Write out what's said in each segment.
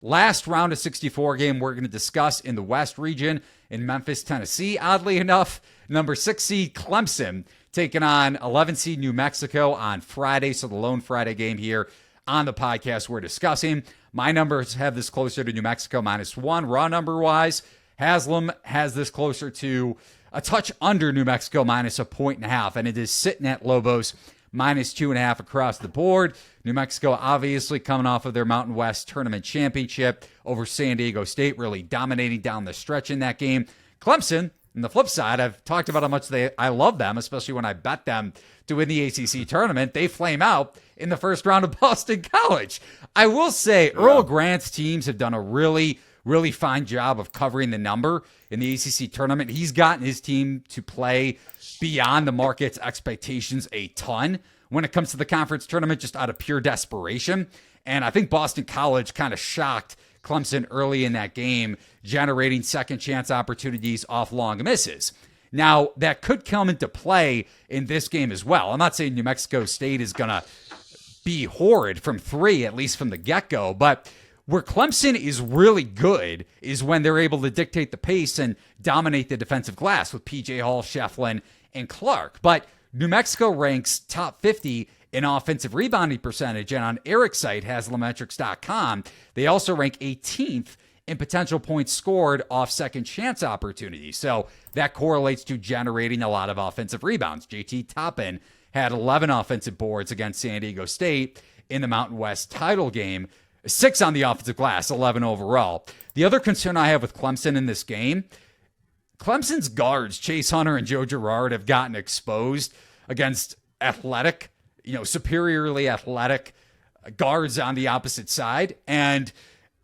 last round of 64 game we're going to discuss in the West region in Memphis, Tennessee. Oddly enough, number 6 seed Clemson taking on 11 seed New Mexico on Friday. So the lone Friday game here on the podcast we're discussing. My numbers have this closer to New Mexico -1. Raw number wise, Haslam has this closer to a touch under New Mexico -1.5. And it is sitting at Lobos -2.5 across the board. New Mexico obviously coming off of their Mountain West Tournament Championship over San Diego State, really dominating down the stretch in that game. Clemson, on the flip side, I've talked about how much I love them, especially when I bet them to win the ACC tournament. They flame out in the first round of Boston College. I will say Earl Grant's teams have done a really fine job of covering the number in the ACC tournament. He's gotten his team to play beyond the market's expectations a ton when it comes to the conference tournament, just out of pure desperation. And I think Boston College kind of shocked Clemson early in that game, generating second chance opportunities off long misses. Now, that could come into play in this game as well. I'm not saying New Mexico State is going to be horrid from 3, at least from the get-go, but where Clemson is really good is when they're able to dictate the pace and dominate the defensive glass with P.J. Hall, Shefflin, and Clark. But New Mexico ranks top 50 in offensive rebounding percentage, and on Eric's site, Haslametrics.com, they also rank 18th in potential points scored off second chance opportunities. So that correlates to generating a lot of offensive rebounds. JT Toppin had 11 offensive boards against San Diego State in the Mountain West title game, 6 on the offensive glass, 11 overall. The other concern I have with Clemson in this game, Clemson's guards, Chase Hunter and Joe Girard, have gotten exposed against athletic, superiorly athletic guards on the opposite side. And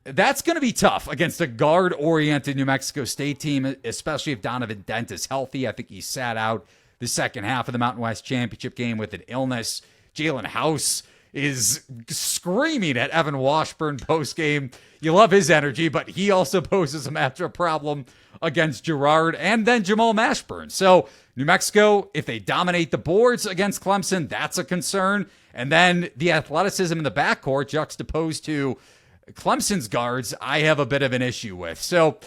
that's going to be tough against a guard-oriented New Mexico State team, especially if Donovan Dent is healthy. I think he sat out the second half of the Mountain West Championship game with an illness. Jalen House is screaming at Evan Washburn post-game. You love his energy, but he also poses a matchup problem against Girard and then Jamal Mashburn. So New Mexico, if they dominate the boards against Clemson, that's a concern. And then the athleticism in the backcourt juxtaposed to Clemson's guards, I have a bit of an issue with. So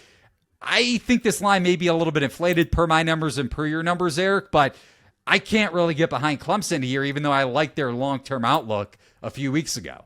I think this line may be a little bit inflated per my numbers and per your numbers, Eric, but I can't really get behind Clemson here, even though I liked their long-term outlook a few weeks ago.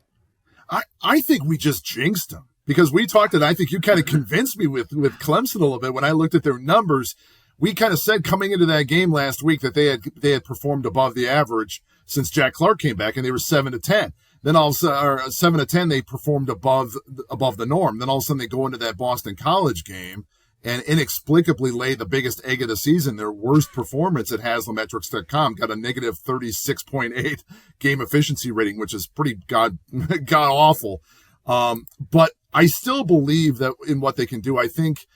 I think we just jinxed them because we talked, and I think you kind of convinced me with Clemson a little bit when I looked at their numbers. We kind of said coming into that game last week that they had performed above the average since Jack Clark came back, and they were 7-10. Then all of a sudden, 7-10, they performed above the norm. Then all of a sudden, they go into that Boston College game and inexplicably lay the biggest egg of the season. Their worst performance at Haslametrics.com got a negative 36.8 game efficiency rating, which is pretty god awful. But I still believe that in what they can do. I think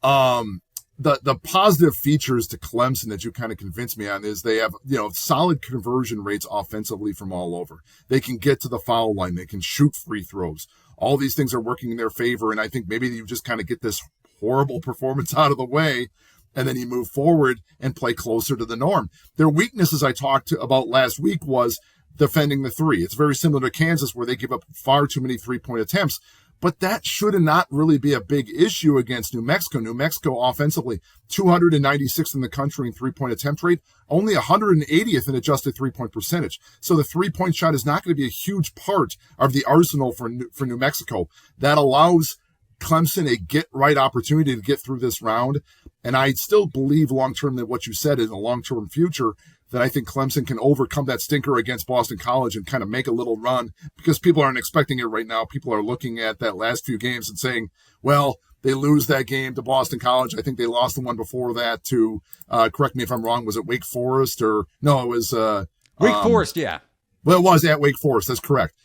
the positive features to Clemson that you kind of convinced me on is they have, solid conversion rates offensively from all over. They can get to the foul line. They can shoot free throws. All these things are working in their favor. And I think maybe you just kind of get this horrible performance out of the way, and then you move forward and play closer to the norm. Their weakness, as I talked about last week, was defending the 3. It's very similar to Kansas, where they give up far too many 3-point attempts. But that should not really be a big issue against New Mexico. New Mexico offensively, 296th in the country in 3-point attempt rate, only 180th in adjusted 3-point percentage. So the 3-point shot is not going to be a huge part of the arsenal for New Mexico. That allows Clemson a get-right opportunity to get through this round. And I still believe long-term that what you said is a long-term future, that I think Clemson can overcome that stinker against Boston College and kind of make a little run, because people aren't expecting it right now. People are looking at that last few games and saying, well, they lose that game to Boston College. I think they lost the one before that to, correct me if I'm wrong, was it Wake Forest or no, it was Wake Forest, yeah. Well, it was at Wake Forest. That's correct.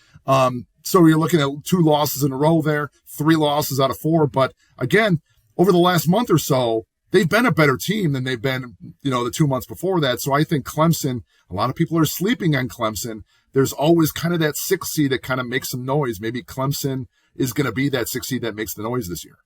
So you're looking at 2 losses in a row there, 3 losses out of 4. But again, over the last month or so, they've been a better team than they've been, the 2 months before that. So I think Clemson, a lot of people are sleeping on Clemson. There's always kind of that 6 seed that kind of makes some noise. Maybe Clemson is going to be that 6 seed that makes the noise this year.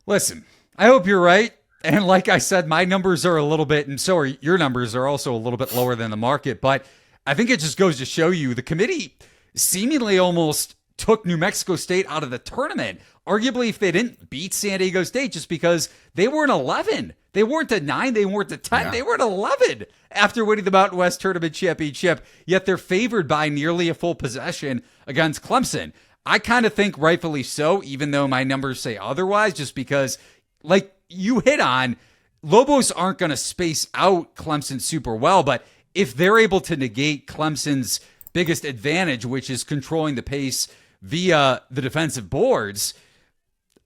Listen, I hope you're right. And like I said, my numbers are a little bit, and so are your numbers, are also a little bit lower than the market. But I think it just goes to show you the committee seemingly almost took New Mexico State out of the tournament. Arguably, if they didn't beat San Diego State, just because they were an 11. They weren't a 9. They weren't a 10. Yeah. They were an 11 after winning the Mountain West Tournament Championship. Yet they're favored by nearly a full possession against Clemson. I kind of think rightfully so, even though my numbers say otherwise, just because, like you hit on, Lobos aren't going to space out Clemson super well. But if they're able to negate Clemson's biggest advantage, which is controlling the pace via the defensive boards,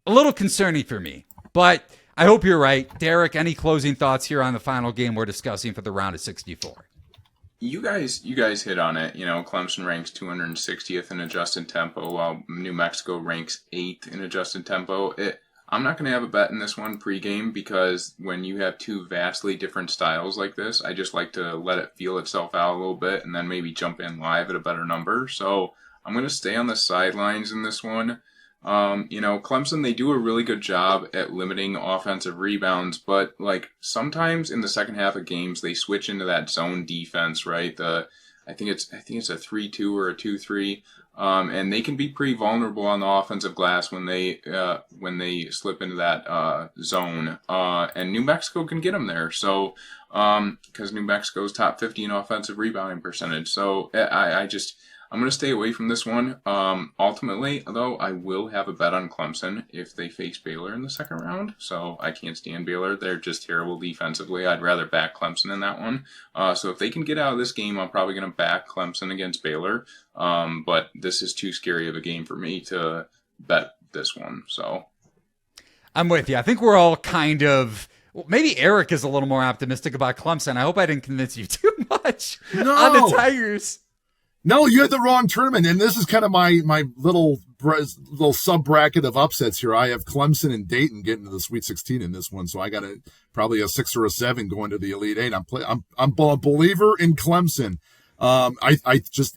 a little concerning for me. But I hope you're right. Derek, any closing thoughts here on the final game we're discussing for the round of 64? You guys hit on it. Clemson ranks 260th in adjusted tempo, while New Mexico ranks 8th in adjusted tempo. I'm not going to have a bet in this one pregame, because when you have two vastly different styles like this, I just like to let it feel itself out a little bit and then maybe jump in live at a better number. So I'm going to stay on the sidelines in this one. Clemson, they do a really good job at limiting offensive rebounds, but sometimes in the second half of games, they switch into that zone defense, right? I think it's a 3-2 or a 2-3. And they can be pretty vulnerable on the offensive glass when they slip into that zone. And New Mexico can get them there. So, because New Mexico's top 50 in offensive rebounding percentage. So I'm going to stay away from this one. Ultimately, though, I will have a bet on Clemson if they face Baylor in the second round. So I can't stand Baylor. They're just terrible defensively. I'd rather back Clemson in that one. So if they can get out of this game, I'm probably going to back Clemson against Baylor. But this is too scary of a game for me to bet this one. So I'm with you. I think we're all kind of... Well, maybe Eric is a little more optimistic about Clemson. I hope I didn't convince you too much on the Tigers. No, you had the wrong tournament, and this is kind of my little sub bracket of upsets here. I have Clemson and Dayton getting to the Sweet 16 in this one, so I got probably a 6 or a 7 going to the Elite 8. I'm a believer in Clemson. I just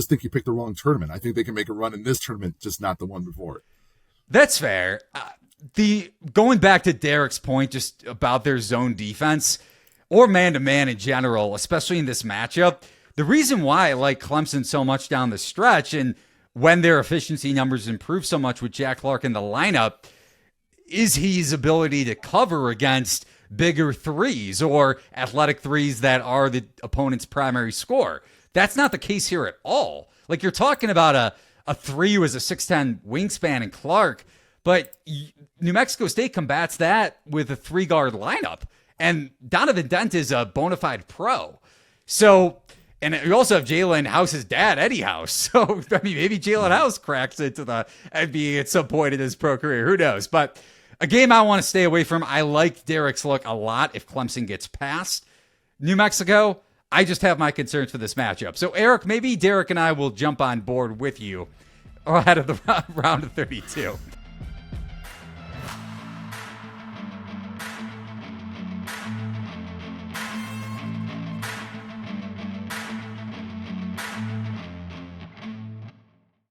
think you picked the wrong tournament. I think they can make a run in this tournament, just not the one before it. That's fair. Going back to Derek's point, just about their zone defense or man-to-man in general, especially in this matchup. The reason why I like Clemson so much down the stretch and when their efficiency numbers improve so much with Jack Clark in the lineup is his ability to cover against bigger threes or athletic threes that are the opponent's primary score. That's not the case here at all. Like, you're talking about a 3 who is a 6'10" wingspan in Clark, but New Mexico State combats that with a 3-guard lineup. And Donovan Dent is a bona fide pro. So... And we also have Jalen House's dad, Eddie House. So, I mean, maybe Jalen House cracks into the NBA at some point in his pro career. Who knows? But a game I want to stay away from. I like Derek's look a lot if Clemson gets past New Mexico. I just have my concerns for this matchup. So, Eric, maybe Derek and I will jump on board with you ahead of the round of 32.